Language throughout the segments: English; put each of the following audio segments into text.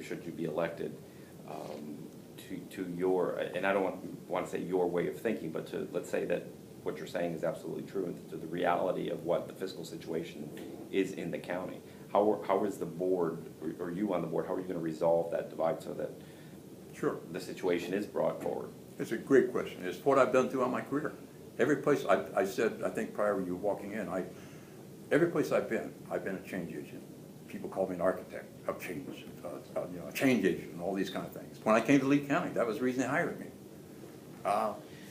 should you be elected, to your, and I don't want to say your way of thinking, but to, let's say that what you're saying is absolutely true, and to the reality of what the fiscal situation is in the county. How is the board, or you on the board, how are you going to resolve that divide so that Sure. the situation is brought forward? It's a great question. It's what I've done throughout my career. Every place, I said, I think prior to you walking in, every place I've been a change agent. People call me an architect of change, a change agent and all these kind of things. When I came to Lee County, that was the reason they hired me.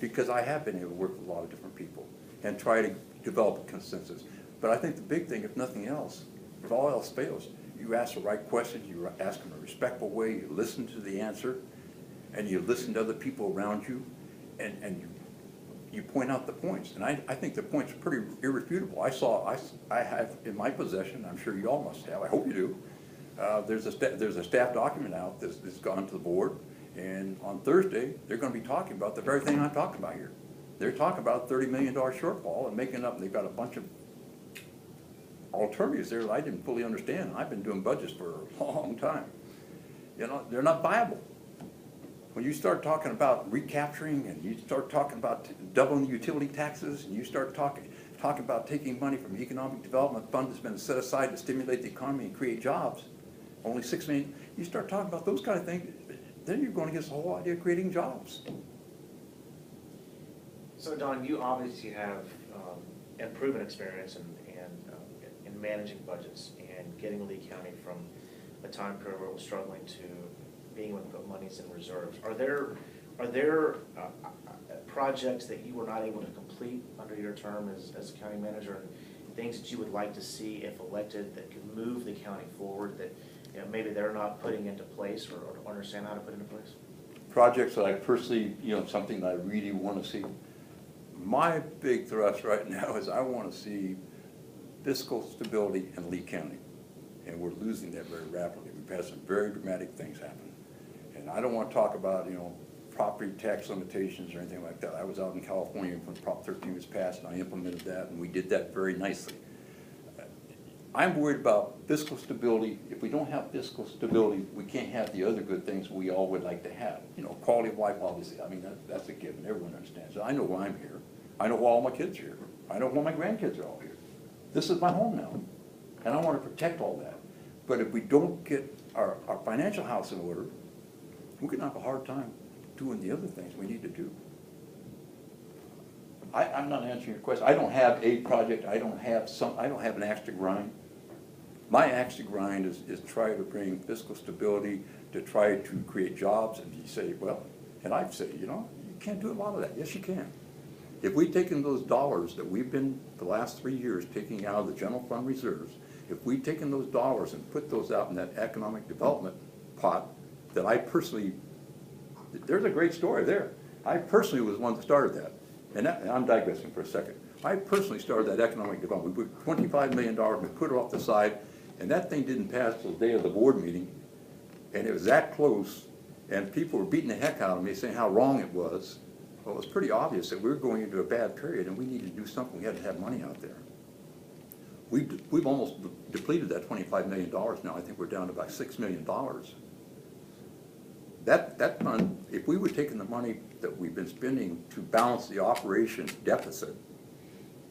Because I have been able to work with a lot of different people and try to develop a consensus. But I think the big thing, if nothing else, if all else fails, you ask the right questions, you ask them in a respectful way, you listen to the answer, and you listen to other people around you, and you point out the points. And I think the points are pretty irrefutable. I have in my possession, I'm sure you all must have, I hope you do, there's a staff document out that's gone to the board, and on Thursday, they're going to be talking about the very thing I'm talking about here. They're talking about $30 million shortfall and making up, and they've got a bunch of alternatives there that I didn't fully understand. I've been doing budgets for a long time. You know, they're not viable. When you start talking about recapturing, and you start talking about doubling the utility taxes, and you start talking about taking money from the Economic Development Fund that's been set aside to stimulate the economy and create jobs, only $6 million, you start talking about those kind of things, then you're going against the whole idea of creating jobs. So Don, you obviously have proven experience in managing budgets and getting Lee County from a time period where it was struggling to being able to put monies in reserves. Are there projects that you were not able to complete under your term as county manager, and things that you would like to see if elected that could move the county forward that maybe they're not putting into place or don't understand how to put into place? Projects that I personally, something that I really want to see. My big thrust right now is I want to see fiscal stability in Lee County, and we're losing that very rapidly. We've had some very dramatic things happen, and I don't want to talk about property tax limitations or anything like that. I was out in California when Prop 13 was passed, and I implemented that, and we did that very nicely. I'm worried about fiscal stability. If we don't have fiscal stability, we can't have the other good things we all would like to have. Quality of life, obviously. I mean, that's a given. Everyone understands. I know why I'm here. I know why all my kids are here. I know why my grandkids are all here. This is my home now, and I want to protect all that. But if we don't get our financial house in order, we're going to have a hard time doing the other things we need to do. I'm not answering your question. I don't have a project. I don't have an axe to grind. My axe to grind is try to bring fiscal stability, to try to create jobs. And you say, well, and I've said, you can't do a lot of that. Yes, you can. If we've taken those dollars that we've been, the last 3 years, taking out of the general fund reserves, if we've taken those dollars and put those out in that economic development pot, that I personally, there's a great story there. I personally was one that started that. And I'm digressing for a second. I personally started that economic development. We put $25 million, we put it off the side, and that thing didn't pass till the day of the board meeting, and it was that close, and people were beating the heck out of me saying how wrong it was. Well, it was pretty obvious that we were going into a bad period, and we needed to do something. We had to have money out there. We've almost depleted that $25 million now. I think we're down to about $6 million. That fund, if we were taking the money that we've been spending to balance the operation deficit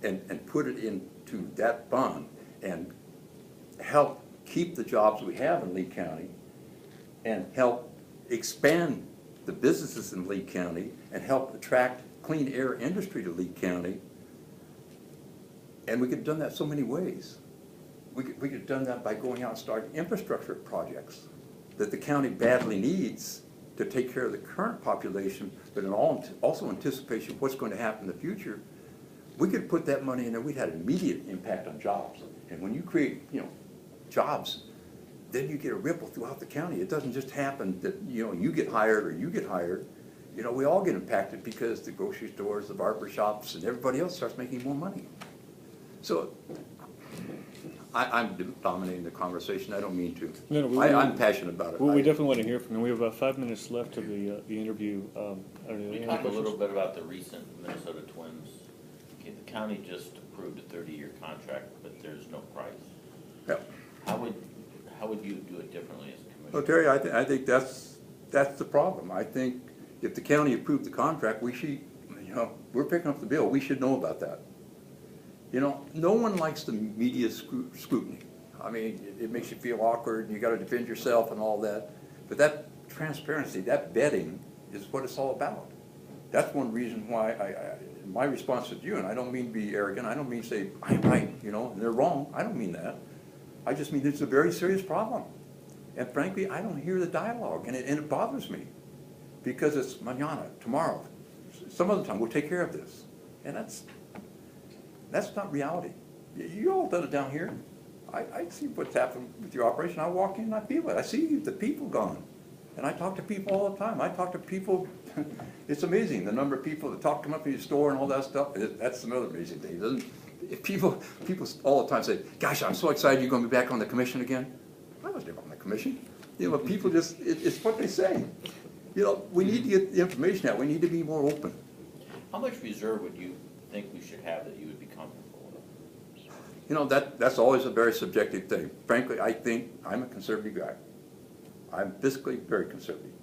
and put it into that fund and help keep the jobs we have in Lee County and help expand the businesses in Lee County and help attract clean air industry to Lee County, and we could have done that so many ways. We could have done that by going out and starting infrastructure projects that the county badly needs to take care of the current population, but in also anticipation of what's going to happen in the future. We could put that money in there. We'd had immediate impact on jobs. And when you create, jobs, then you get a ripple throughout the county. It doesn't just happen that you get hired or you get hired. We all get impacted because the grocery stores, the barber shops, and everybody else starts making more money. So I'm dominating the conversation. I don't mean to. No, I'm passionate about it. Well, we definitely want to hear from you. We have about 5 minutes left of the interview. We talk a little bit about the recent Minnesota Twins. Okay, the county just approved a 30-year contract, but there's no price. Yep. How would you do it differently as a commissioner? Well, Terry, I think that's the problem. I think if the county approved the contract, we should, we're picking up the bill, we should know about that. No one likes the media scrutiny. I mean, it makes you feel awkward, you gotta defend yourself and all that. But that transparency, that vetting is what it's all about. That's one reason why my response to you, and I don't mean to be arrogant, I don't mean to say, I'm right, and they're wrong. I don't mean that. I just mean it's a very serious problem. And frankly, I don't hear the dialogue, and it bothers me. Because it's mañana, tomorrow, some other time, we'll take care of this. And that's not reality. You all done it down here. I see what's happening with your operation. I walk in and I feel it. I see the people gone. And I talk to people all the time. I talk to people, it's amazing, the number of people that come up in your store and all that stuff. That's another amazing thing, doesn't it? People all the time say, gosh, I'm so excited you're going to be back on the commission again. I was never on the commission. People just, it's what they say. We need to get the information out. We need to be more open. How much reserve would you think we should have that you would be comfortable with? That's always a very subjective thing. Frankly, I think I'm a conservative guy. I'm fiscally very conservative.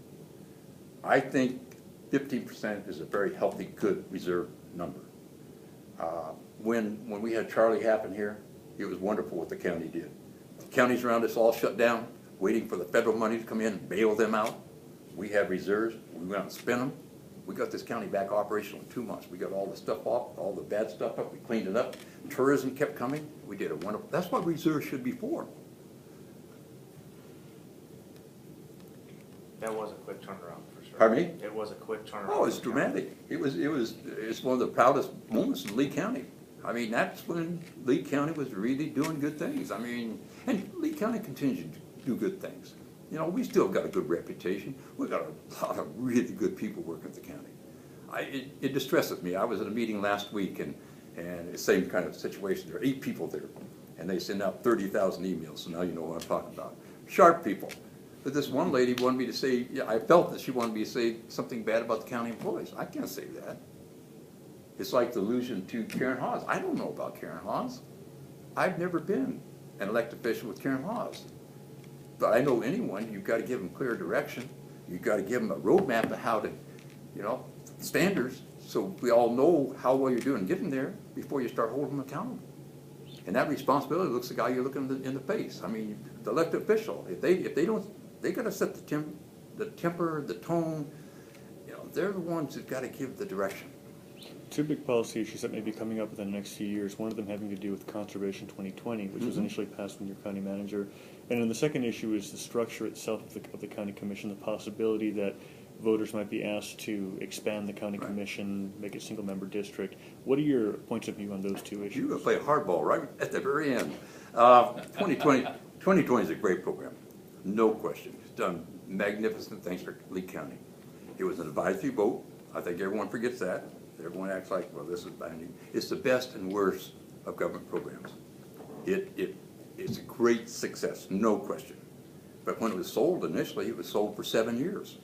I think 15% is a very healthy, good reserve number. When we had Charlie happen here, it was wonderful what the county did. The counties around us all shut down, waiting for the federal money to come in and bail them out. We had reserves. We went out and spent them. We got this county back operational in 2 months. We got all the stuff off, all the bad stuff up. We cleaned it up. Tourism kept coming. We did a wonderful. That's what reserves should be for. That was a quick turnaround for sure. Pardon me? It was a quick turnaround. Oh, it's dramatic. It's one of the proudest moments in Lee County. I mean, that's when Lee County was really doing good things. I mean, and Lee County continues to do good things. We still got a good reputation. We've got a lot of really good people working at the county. It distresses me. I was at a meeting last week, and the same kind of situation. There are 8 people there, and they send out 30,000 emails, so now you know what I'm talking about. Sharp people. But this one lady wanted me to say, I felt that she wanted me to say something bad about the county employees. I can't say that. It's like the allusion to Karen Hawes. I don't know about Karen Hawes. I've never been an elected official with Karen Hawes. But I know anyone, you've got to give them clear direction. You've got to give them a roadmap of how to, standards, so we all know how well you're doing getting there before you start holding them accountable. And that responsibility looks the guy you're looking in the face. I mean, the elected official, if they don't, they got to set the temper, the tone. They're the ones that got to give the direction. 2 big policy issues that may be coming up within the next few years, one of them having to do with Conservation 2020, which was initially passed when you're county manager. And then the second issue is the structure itself of the county commission, the possibility that voters might be asked to expand the county commission, make it a single-member district. What are your points of view on those 2 issues? You're going to play hardball right at the very end. 2020 is a great program, no question. It's done magnificent things for Lee County. It was an advisory vote. I think everyone forgets that. Everyone acts like, well, this is binding. It's the best and worst of government programs. It's a great success, no question. But when it was sold initially, it was sold for 7 years.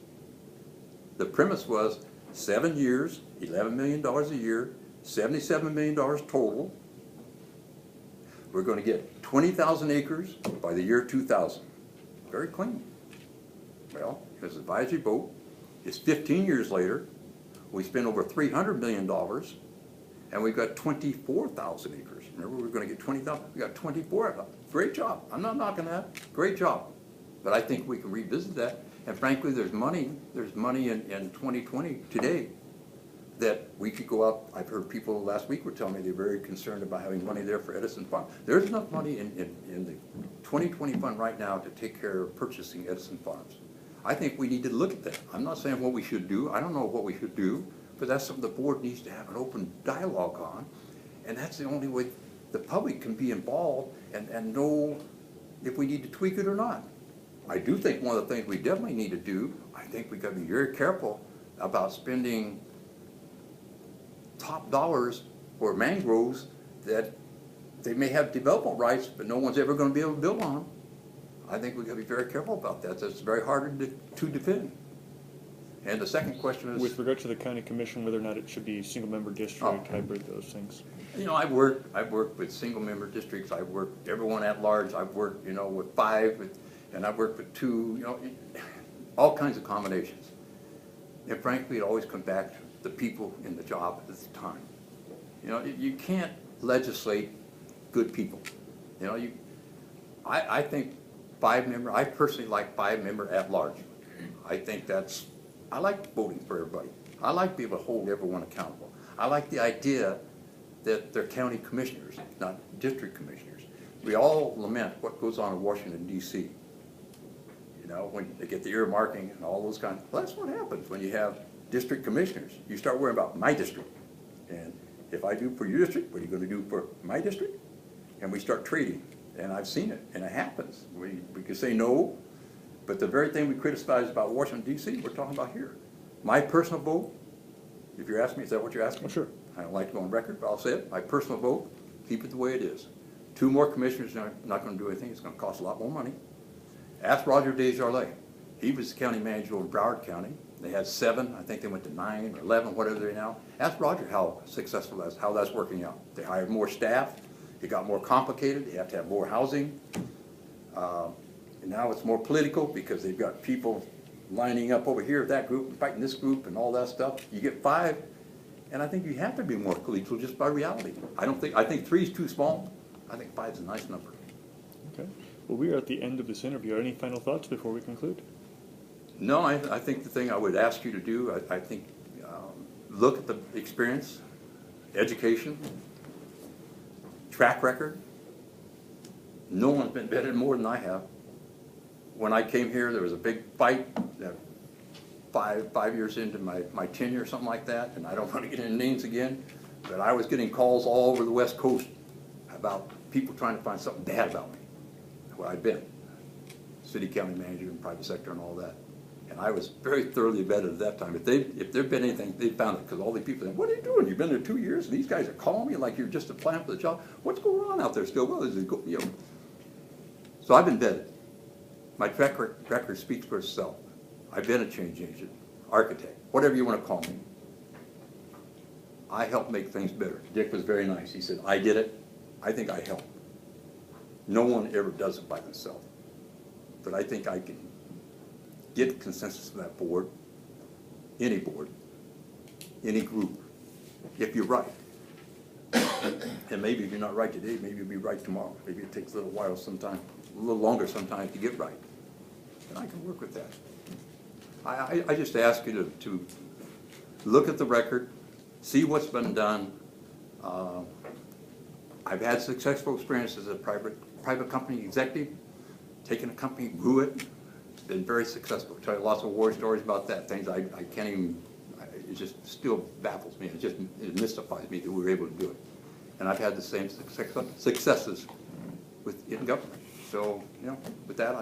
The premise was 7 years, $11 million a year, $77 million total. We're going to get 20,000 acres by the year 2000. Very clean. Well, it was an advisory vote. It's 15 years later. We spent over $300 million, and we've got 24,000 acres. Remember, we were going to get 20,000. We got 24 of them. Great job. I'm not knocking that. Great job. But I think we can revisit that. And frankly, there's money. There's money in 2020 today that we could go out. I've heard people last week were telling me they're very concerned about having money there for Edison Farm. There's enough money in the 2020 fund right now to take care of purchasing Edison Farms. I think we need to look at that. I'm not saying what we should do. I don't know what we should do, but that's something the board needs to have an open dialogue on. And that's the only way the public can be involved and know if we need to tweak it or not. I do think one of the things we definitely need to do, I think we got to be very careful about spending top dollars for mangroves that they may have development rights, but no one's ever going to be able to build on them. I think we've got to be very careful about that. That's very hard to defend. And the second question is... With regard to the county commission, whether or not it should be single-member district, hybrid, those things. I've worked with single-member districts. I've worked everyone at large. I've worked, with 5. and I've worked with two, you know, all kinds of combinations. And frankly, it always comes back to the people in the job at the time. You know, you can't legislate good people. You know, I think 5-member, I personally like 5-member at large. I think I like voting for everybody. I like being able to hold everyone accountable. I like the idea that they're county commissioners, not district commissioners. We all lament what goes on in Washington, D.C. You know, when they get the earmarking and all those kinds. Well, that's what happens when you have district commissioners. You start worrying about my district. And if I do for your district, what are you going to do for my district? And we start trading. And I've seen it, and it happens. We can say no, but the very thing we criticize about Washington, D.C., we're talking about here. My personal vote, if you're asking me, is that what you're asking? Oh, sure. I don't like to go on record, but I'll say it. My personal vote, keep it the way it is. 2 more commissioners are not going to do anything. It's going to cost a lot more money. Ask Roger Desjardins. He was the county manager in Broward County. They had 7. I think they went to 9 or 11, whatever they're now. Ask Roger how successful that's, how that's working out. They hired more staff. It got more complicated. They have to have more housing. And now it's more political because they've got people lining up over here with that group and fighting this group and all that stuff. You get 5, and I think you have to be more collegial just by reality. I think 3 is too small. I think 5 is a nice number. Okay. Well, we are at the end of this interview. Any final thoughts before we conclude? No, I think the thing I would ask you to do, I think, look at the experience, education, track record. No one's been vetted more than I have. When I came here, there was a big fight, 5 years into my tenure or something like that, and I don't want to get into names again, but I was getting calls all over the West Coast about people trying to find something bad about me, where I'd been, city, county manager, and private sector and all that. And I was very thoroughly vetted at that time. If there'd been anything, they found it, because all the people said, "What are you doing? You've been there 2 years, and these guys are calling me like you're just applying for the job. What's going on out there, Stilwell?" You know. So I've been vetted. My track record speaks for itself. I've been a change agent, architect, whatever you want to call me. I helped make things better. Dick was very nice. He said, "I did it. I think I helped." No one ever does it by themselves. But I think I can get consensus from that board, any group, if you're right. And maybe if you're not right today, maybe you'll be right tomorrow. Maybe it takes a little while sometime, a little longer sometimes to get right. And I can work with that. I just ask you to look at the record, see what's been done. I've had successful experience as a private company executive, taken a company, grew it, been very successful. Tell you lots of war stories about that, things I can't even, it just still baffles me. It mystifies me that we were able to do it. And I've had the same successes in government. So, you know, with that,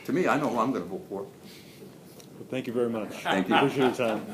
to me, I know who I'm going to vote for. Well, thank you very much. Thank you. Appreciate your time.